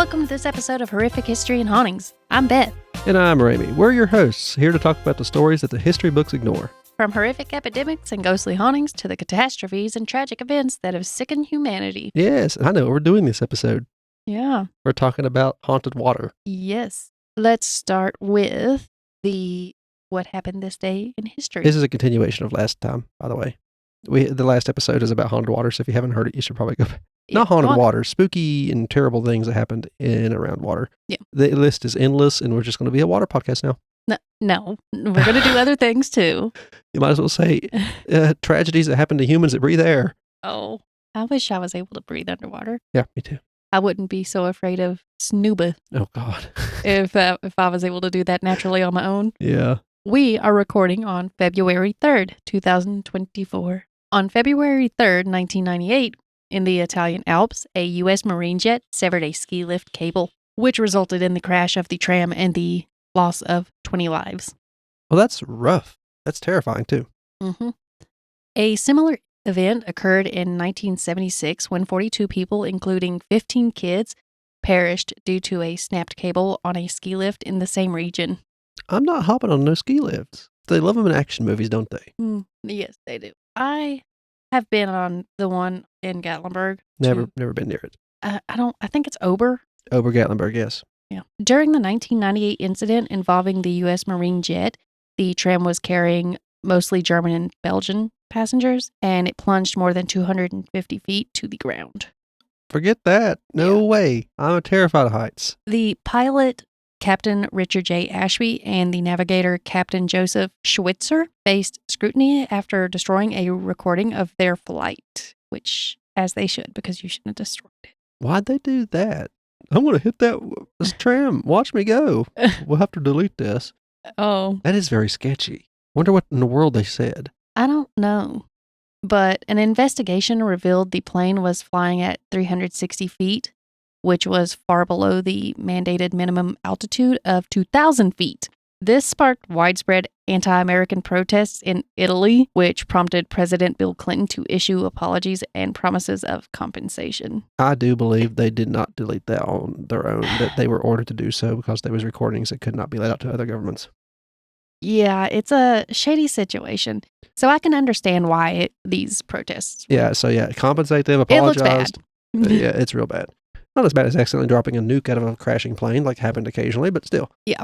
Welcome to this episode of Horrific History and Hauntings. I'm Beth. And I'm Ramy. We're your hosts, here to talk about the stories that the history books ignore. From horrific epidemics and ghostly hauntings to the catastrophes and tragic events that have sickened humanity. Yes, I know. We're doing this episode. Yeah. We're talking about haunted water. Yes. Let's start with what happened this day in history. This is a continuation of last time, by the way. The last episode is about haunted water, so if you haven't heard it, you should probably go back. Not haunted water, spooky and terrible things that happened in and around water. Yeah. The list is endless, and we're just going to be a water podcast now. No, we're going to do other things too. You might as well say tragedies that happen to humans that breathe air. Oh, I wish I was able to breathe underwater. Yeah, me too. I wouldn't be so afraid of snuba. Oh, God. if I was able to do that naturally on my own. Yeah. We are recording on February 3rd, 2024. On February 3rd, 1998, in the Italian Alps, a U.S. Marine jet severed a ski lift cable, which resulted in the crash of the tram and the loss of 20 lives. Well, that's rough. That's terrifying, too. Mm-hmm. A similar event occurred in 1976 when 42 people, including 15 kids, perished due to a snapped cable on a ski lift in the same region. I'm not hopping on no ski lifts. They love them in action movies, don't they? Yes, they do. I have been on the one in Gatlinburg. Never been near it. I think it's Ober. Ober Gatlinburg, yes. Yeah. During the 1998 incident involving the U.S. Marine jet, the tram was carrying mostly German and Belgian passengers, and it plunged more than 250 feet to the ground. Forget that. No way. I'm terrified of heights. The pilot, Captain Richard J. Ashby, and the navigator, Captain Joseph Schweitzer, faced scrutiny after destroying a recording of their flight, which, as they should, because you shouldn't have destroyed it. Why'd they do that? I'm going to hit this tram. Watch me go. We'll have to delete this. Oh. That is very sketchy. Wonder what in the world they said. I don't know. But an investigation revealed the plane was flying at 360 feet, which was far below the mandated minimum altitude of 2,000 feet. This sparked widespread anti-American protests in Italy, which prompted President Bill Clinton to issue apologies and promises of compensation. I do believe they did not delete that on their own, that they were ordered to do so because there was recordings that could not be let out to other governments. Yeah, it's a shady situation. So I can understand why these protests. Compensate them, apologize. It looks bad. Yeah, it's real bad. Not as bad as accidentally dropping a nuke out of a crashing plane, like happened occasionally, but still. Yeah.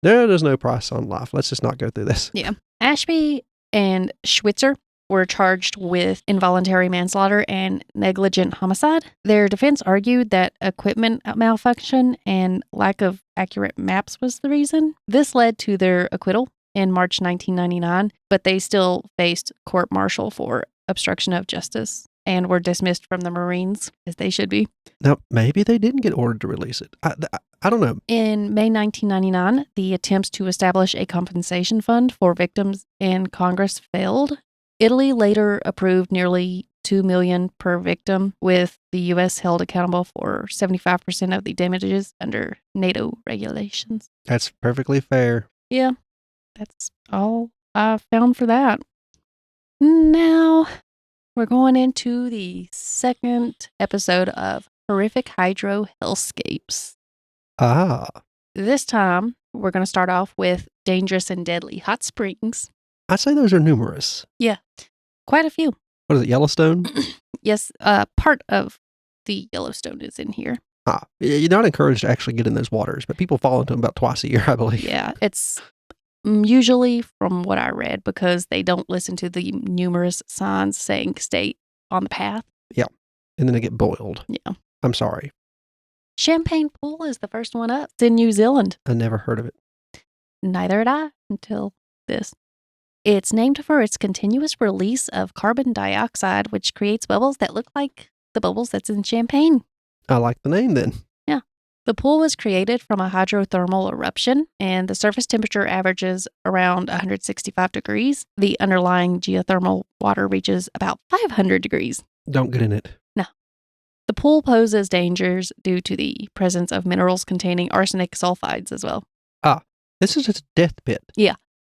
There's no price on life. Let's just not go through this. Yeah. Ashby and Schweitzer were charged with involuntary manslaughter and negligent homicide. Their defense argued that equipment malfunction and lack of accurate maps was the reason. This led to their acquittal in March 1999, but they still faced court-martial for obstruction of justice and were dismissed from the Marines, as they should be. Now, maybe they didn't get ordered to release it. I don't know. In May 1999, the attempts to establish a compensation fund for victims in Congress failed. Italy later approved nearly $2 million per victim, with the U.S. held accountable for 75% of the damages under NATO regulations. That's perfectly fair. Yeah, that's all I found for that. Now, we're going into the second episode of Horrific Hydro Hellscapes. Ah. This time, we're going to start off with dangerous and deadly hot springs. I'd say those are numerous. Yeah, quite a few. What is it, Yellowstone? Yes, part of the Yellowstone is in here. You're not encouraged to actually get in those waters, but people fall into them about twice a year, I believe. Yeah, it's usually, from what I read, because they don't listen to the numerous signs saying stay on the path. Yeah, and then they get boiled. Yeah. I'm sorry. Champagne Pool is the first one up. It's in New Zealand. I never heard of it. Neither had I until this. It's named for its continuous release of carbon dioxide, which creates bubbles that look like the bubbles that's in champagne. I like the name then. Yeah. The pool was created from a hydrothermal eruption, and the surface temperature averages around 165 degrees. The underlying geothermal water reaches about 500 degrees. Don't get in it. No. The pool poses dangers due to the presence of minerals containing arsenic sulfides as well. This is just a death pit. Yeah.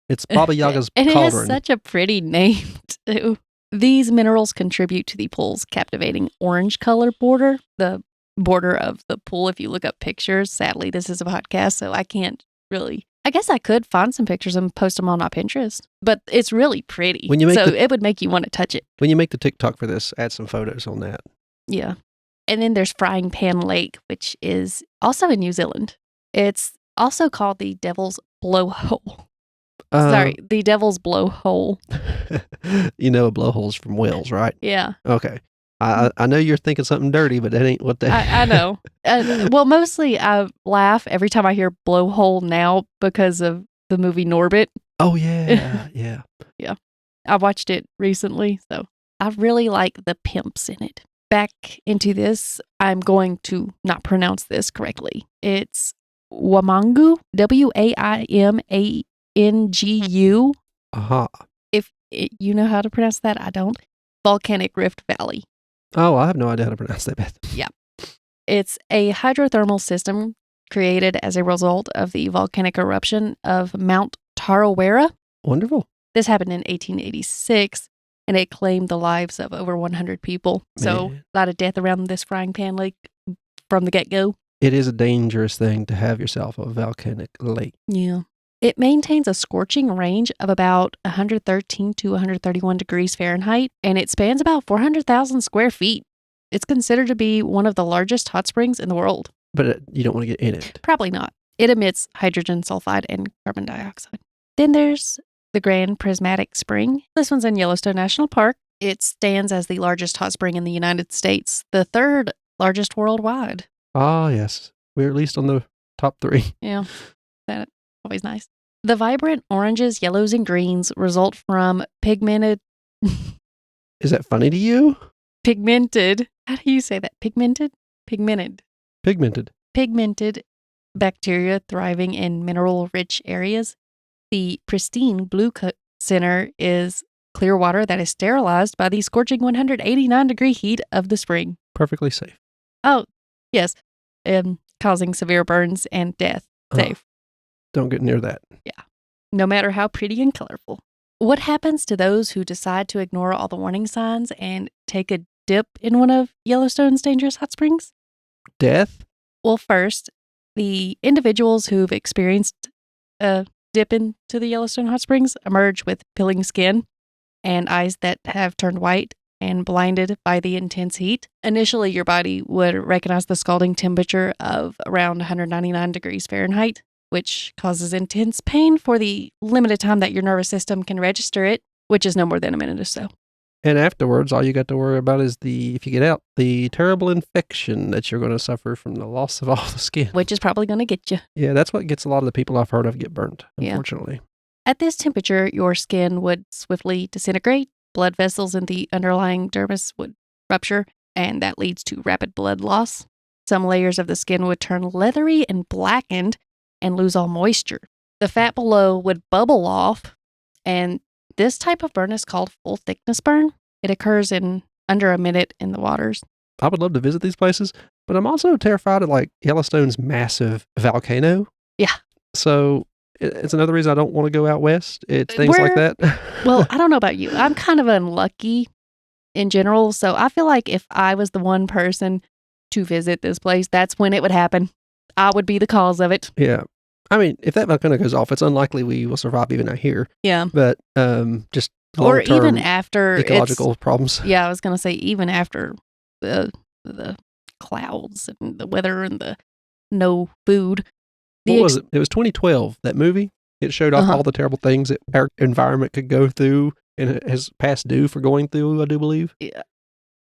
It's Baba Yaga's and cauldron. It has such a pretty name, too. These minerals contribute to the pool's captivating orange color border. The border of the pool if you look up pictures. Sadly, this is a podcast, so I can't really. I guess I could find some pictures and post them on my Pinterest, but it's really pretty. It would make you want to touch it. When you make the TikTok for this, add some photos on that. Yeah. And then there's Frying Pan Lake, which is also in New Zealand. It's also called the Devil's Blowhole. Sorry, the Devil's Blowhole. You know a blowhole's from Wales, right? Yeah. Okay. I know you're thinking something dirty, but that ain't what that... I know. Well, mostly I laugh every time I hear blowhole now because of the movie Norbit. Oh, yeah. Yeah. Yeah. I watched it recently, so I really like the pimps in it. Back into this, I'm going to not pronounce this correctly. It's Wamangu, Waimangu. Aha. If you know how to pronounce that, I don't. Volcanic Rift Valley. Oh, I have no idea how to pronounce that, Beth. Yeah. It's a hydrothermal system created as a result of the volcanic eruption of Mount Tarawera. Wonderful. This happened in 1886, and it claimed the lives of over 100 people. So a lot of death around this frying pan lake from the get-go. It is a dangerous thing to have yourself a volcanic lake. Yeah. It maintains a scorching range of about 113 to 131 degrees Fahrenheit, and it spans about 400,000 square feet. It's considered to be one of the largest hot springs in the world. But you don't want to get in it. Probably not. It emits hydrogen sulfide and carbon dioxide. Then there's the Grand Prismatic Spring. This one's in Yellowstone National Park. It stands as the largest hot spring in the United States, the third largest worldwide. Ah, yes. We're at least on the top 3. Yeah, that's always nice. The vibrant oranges, yellows, and greens result from pigmented... Is that funny to you? Pigmented. How do you say that? Pigmented? Pigmented. Pigmented. Pigmented bacteria thriving in mineral-rich areas. The pristine blue center is clear water that is sterilized by the scorching 189-degree heat of the spring. Perfectly safe. Oh, yes. Causing severe burns and death. Safe. Don't get near that. Yeah. No matter how pretty and colorful. What happens to those who decide to ignore all the warning signs and take a dip in one of Yellowstone's dangerous hot springs? Death? Well, first, the individuals who've experienced a dip into the Yellowstone hot springs emerge with peeling skin and eyes that have turned white and blinded by the intense heat. Initially, your body would recognize the scalding temperature of around 199 degrees Fahrenheit, which causes intense pain for the limited time that your nervous system can register it, which is no more than a minute or so. And afterwards, all you got to worry about is if you get out, the terrible infection that you're going to suffer from the loss of all the skin. Which is probably going to get you. Yeah, that's what gets a lot of the people I've heard of get burnt, unfortunately. Yeah. At this temperature, your skin would swiftly disintegrate, blood vessels in the underlying dermis would rupture, and that leads to rapid blood loss. Some layers of the skin would turn leathery and blackened and lose all moisture. The fat below would bubble off, and this type of burn is called full thickness burn. It occurs in under a minute in the waters. I would love to visit these places, but I'm also terrified of Yellowstone's massive volcano. Yeah. So it's another reason I don't want to go out west. It's things like that. Well, I don't know about you. I'm kind of unlucky in general. So I feel like if I was the one person to visit this place, that's when it would happen. I would be the cause of it. Yeah. I mean, if that volcano goes off, it's unlikely we will survive even out here. Yeah. But just or even after ecological problems. Yeah, I was going to say even after the clouds and the weather and the no food. What was it? It was 2012, that movie. It showed off all the terrible things that our environment could go through, and it has past due for going through, I do believe. Yeah.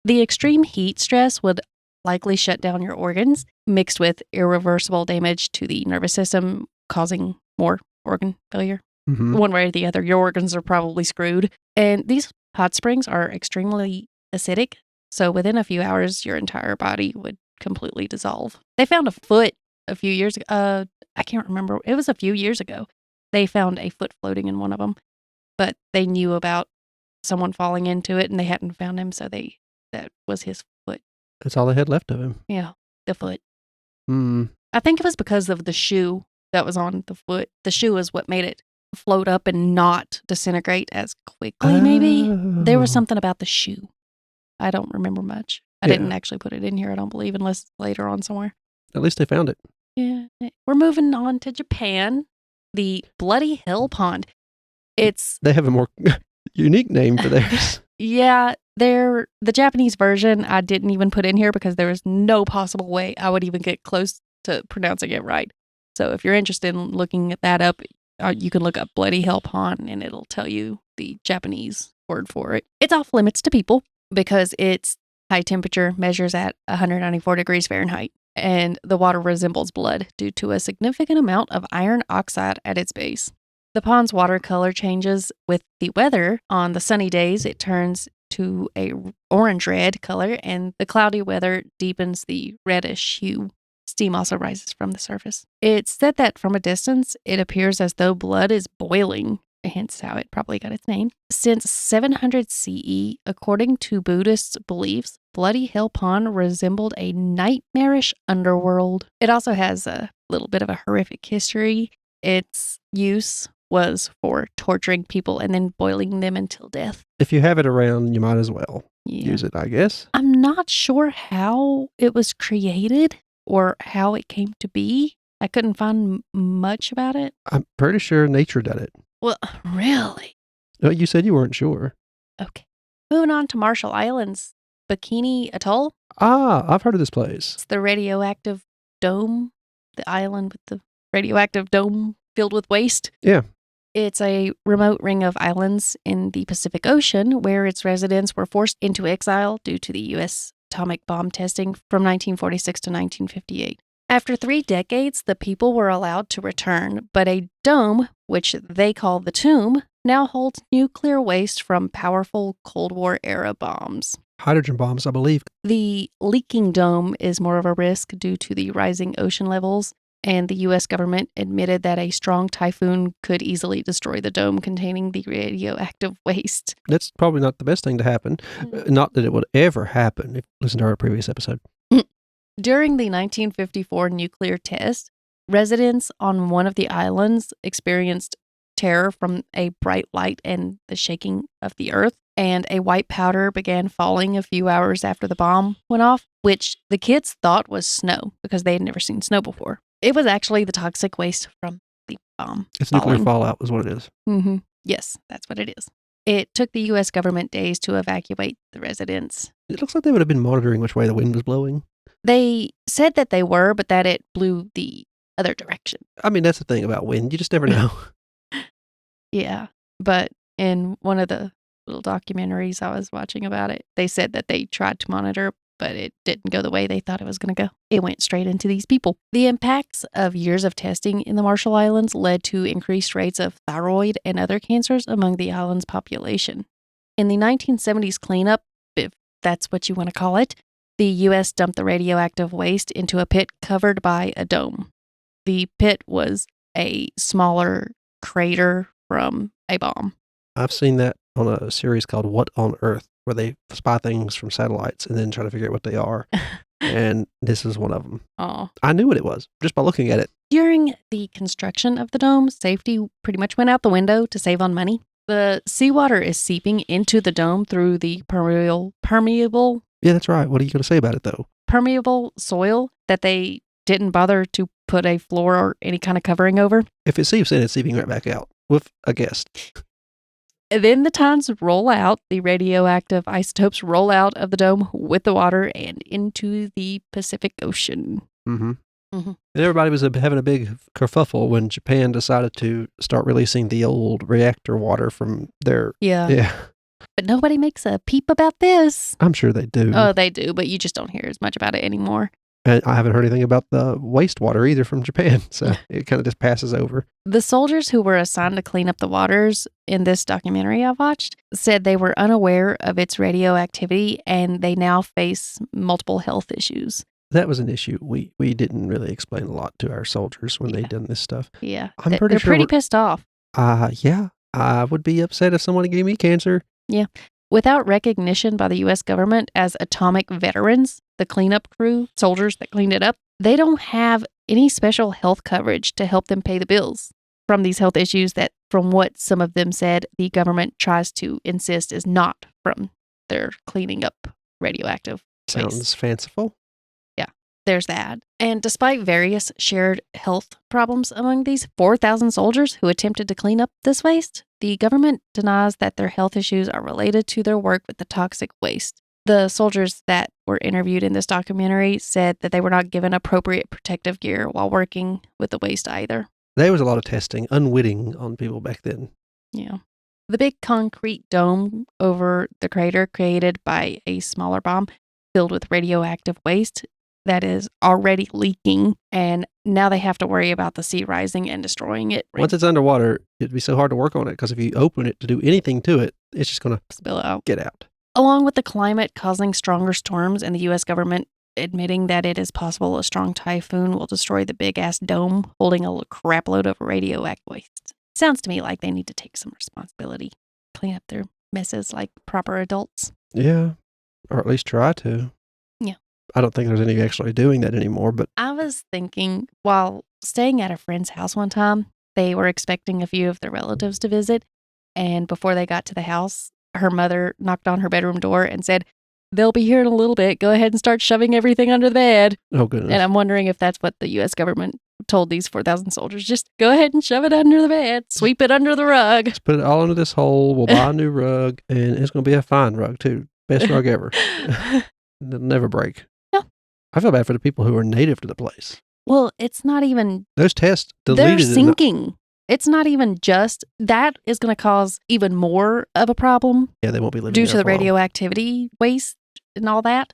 The extreme heat stress would likely shut down your organs, mixed with irreversible damage to the nervous system, causing more organ failure. Mm-hmm. One way or the other, your organs are probably screwed. And these hot springs are extremely acidic, so within a few hours, your entire body would completely dissolve. They found a foot a few years ago. I can't remember. It was a few years ago. They found a foot floating in one of them, but they knew about someone falling into it, and they hadn't found him, so that was his foot. That's all they had left of him. Yeah, the foot. Mm. I think it was because of the shoe that was on the foot. The shoe is what made it float up and not disintegrate as quickly, maybe. There was something about the shoe. I don't remember much. I didn't actually put it in here, I don't believe, unless later on somewhere. At least they found it. Yeah. We're moving on to Japan. The Bloody Hell Pond. They have a more unique name for theirs. Yeah, the Japanese version I didn't even put in here because there was no possible way I would even get close to pronouncing it right. So if you're interested in looking that up, you can look up Bloody Hell Pond and it'll tell you the Japanese word for it. It's off limits to people because its high temperature measures at 194 degrees Fahrenheit, and the water resembles blood due to a significant amount of iron oxide at its base. The pond's water color changes with the weather. On the sunny days, it turns to a orange-red color, and the cloudy weather deepens the reddish hue. Steam also rises from the surface. It's said that from a distance, it appears as though blood is boiling, hence how it probably got its name. Since 700 CE, according to Buddhist beliefs, Bloody Hell Pond resembled a nightmarish underworld. It also has a little bit of a horrific history. Its use was for torturing people and then boiling them until death. If you have it around, you might as well use it, I guess. I'm not sure how it was created or how it came to be. I couldn't find much about it. I'm pretty sure nature did it. Well, really? No, you said you weren't sure. Okay. Moving on to Marshall Islands, Bikini Atoll. Ah, I've heard of this place. It's the radioactive dome, the island with the radioactive dome filled with waste. Yeah. It's a remote ring of islands in the Pacific Ocean where its residents were forced into exile due to the U.S. atomic bomb testing from 1946 to 1958. After 3 decades, the people were allowed to return, but a dome, which they call the tomb, now holds nuclear waste from powerful Cold War-era bombs. Hydrogen bombs, I believe. The leaking dome is more of a risk due to the rising ocean levels, and the U.S. government admitted that a strong typhoon could easily destroy the dome containing the radioactive waste. That's probably not the best thing to happen. Not that it would ever happen. Listen to our previous episode. During the 1954 nuclear test, residents on one of the islands experienced terror from a bright light and the shaking of the earth, and a white powder began falling a few hours after the bomb went off, which the kids thought was snow because they had never seen snow before. It was actually the toxic waste from the bomb. It's nuclear fallout is what it is. Mm-hmm. Yes, that's what it is. It took the U.S. government days to evacuate the residents. It looks like they would have been monitoring which way the wind was blowing. They said that they were, but that it blew the other direction. I mean, that's the thing about wind. You just never know. Yeah, but in one of the little documentaries I was watching about it, they said that they tried to monitor, but it didn't go the way they thought it was going to go. It went straight into these people. The impacts of years of testing in the Marshall Islands led to increased rates of thyroid and other cancers among the island's population. In the 1970s cleanup, if that's what you want to call it, the U.S. dumped the radioactive waste into a pit covered by a dome. The pit was a smaller crater from a bomb. I've seen that on a series called What on Earth, where they spy things from satellites and then try to figure out what they are. And this is one of them. Oh. I knew what it was just by looking at it. During the construction of the dome, safety pretty much went out the window to save on money. The seawater is seeping into the dome through the permeable. Yeah, that's right. What are you going to say about it, though? Permeable soil that they didn't bother to put a floor or any kind of covering over. If it seeps in, it's seeping right back out with a guest. And then the times roll out, the radioactive isotopes roll out of the dome with the water and into the Pacific Ocean. Mm-hmm. Mm-hmm. And everybody was having a big kerfuffle when Japan decided to start releasing the old reactor water from their... Yeah. But nobody makes a peep about this. I'm sure they do. Oh, they do, but you just don't hear as much about it anymore. And I haven't heard anything about the wastewater either from Japan, so it kind of just passes over. The soldiers who were assigned to clean up the waters in this documentary I watched said they were unaware of its radioactivity and they now face multiple health issues. That was an issue. We didn't really explain a lot to our soldiers when they'd done this stuff. Yeah. They're pretty pissed off. Yeah. I would be upset if someone gave me cancer. Yeah. Without recognition by the U.S. government as atomic veterans, the cleanup crew, soldiers that cleaned it up, they don't have any special health coverage to help them pay the bills from these health issues that, from what some of them said, the government tries to insist is not from their cleaning up radioactive Sounds fanciful. There's that. And despite various shared health problems among these 4,000 soldiers who attempted to clean up this waste, the government denies that their health issues are related to their work with the toxic waste. The soldiers that were interviewed in this documentary said that they were not given appropriate protective gear while working with the waste either. There was a lot of testing, unwitting on people back then. Yeah. The big concrete dome over the crater created by a smaller bomb filled with radioactive waste that is already leaking, and now they have to worry about the sea rising and destroying it. Once it's underwater, it'd be so hard to work on it because if you open it to do anything to it, it's just going to spill out. Get out. Along with the climate causing stronger storms and the U.S. government admitting that it is possible a strong typhoon will destroy the big-ass dome holding a crapload of radioactive waste. Sounds to me like they need to take some responsibility, clean up their messes like proper adults. Yeah, or at least try to. Yeah. I don't think there's any actually doing that anymore, but I was thinking while staying at a friend's house one time, they were expecting a few of their relatives to visit, and before they got to the house, her mother knocked on her bedroom door and said, "They'll be here in a little bit. Go ahead and start shoving everything under the bed." Oh, goodness. And I'm wondering if that's what the U.S. government told these 4,000 soldiers. Just go ahead and shove it under the bed. Sweep it under the rug. Just put it all under this hole. We'll buy a new rug, and it's going to be a fine rug, too. Best rug ever. It'll never break. No. I feel bad for the people who are native to the place. Well, it's not even... Those tests deleted They're sinking. It's not even just... That is going to cause even more of a problem. Yeah, they won't be living due there to the for long. radioactivity waste and all that.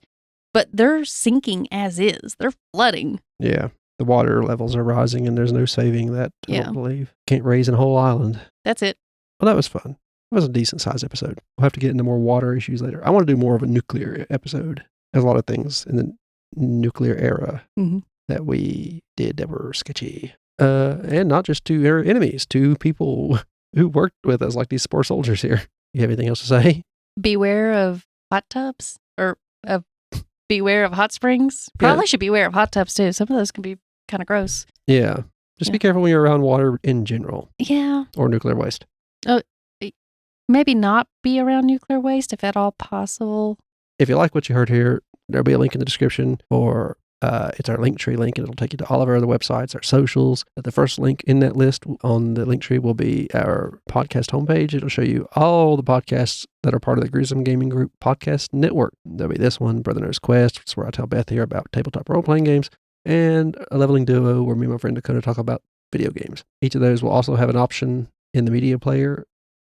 But they're sinking as is. They're flooding. Yeah. The water levels are rising, and there's no saving that, I don't believe. Can't raise a whole island. That's it. Well, that was fun. It was a decent-sized episode. We'll have to get into more water issues later. I want to do more of a nuclear episode. There's a lot of things in the nuclear era that we did that were sketchy. And not just to our enemies, to people who worked with us, like these poor soldiers here. You have anything else to say? Beware of hot tubs or beware of hot springs. Probably should beware of hot tubs too. Some of those can be kind of gross. Yeah. Just be careful when you're around water in general. Yeah. Or nuclear waste. Maybe not be around nuclear waste if at all possible. If you like what you heard here, there'll be a link in the description for it's our Linktree link, and it'll take you to all of our other websites, our socials. The first link in that list on the Linktree will be our podcast homepage. It'll show you all the podcasts that are part of the Gruesome Gaming Group podcast network. There'll be this one, Brother Knows Quest, it's where I tell Beth here about tabletop role-playing games, and a Leveling Duo, where me and my friend Dakota talk about video games. Each of those will also have an option in the media player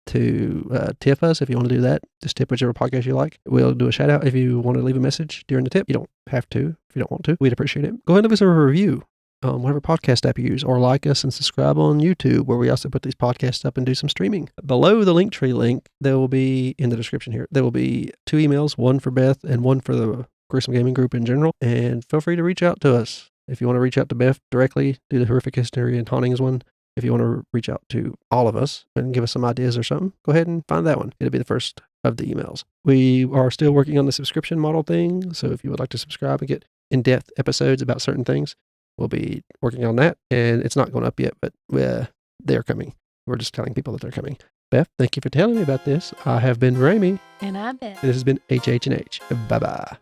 to tip us if you want to do that. Just tip whichever podcast you like. We'll do a shout out if you want to leave a message during the tip. You don't have to if you don't want to. We'd appreciate it. Go ahead and leave us a review on whatever podcast app you use, or like us and subscribe on YouTube, where we also put these podcasts up and do some streaming. Below the Linktree link, there will be, in the description here, there will be 2 emails, one for Beth and one for the Gruesome Gaming Group in general. And feel free to reach out to us. If you want to reach out to Beth directly, do the Horrific History and Hauntings one. If you want to reach out to all of us and give us some ideas or something, go ahead and find that one. It'll be the first of the emails. We are still working on the subscription model thing, so if you would like to subscribe and get in-depth episodes about certain things, we'll be working on that. And it's not going up yet, but they're coming. We're just telling people that they're coming. Beth, thank you for telling me about this. I have been Ramey. And I'm Beth. This has been HH&H. Bye-bye.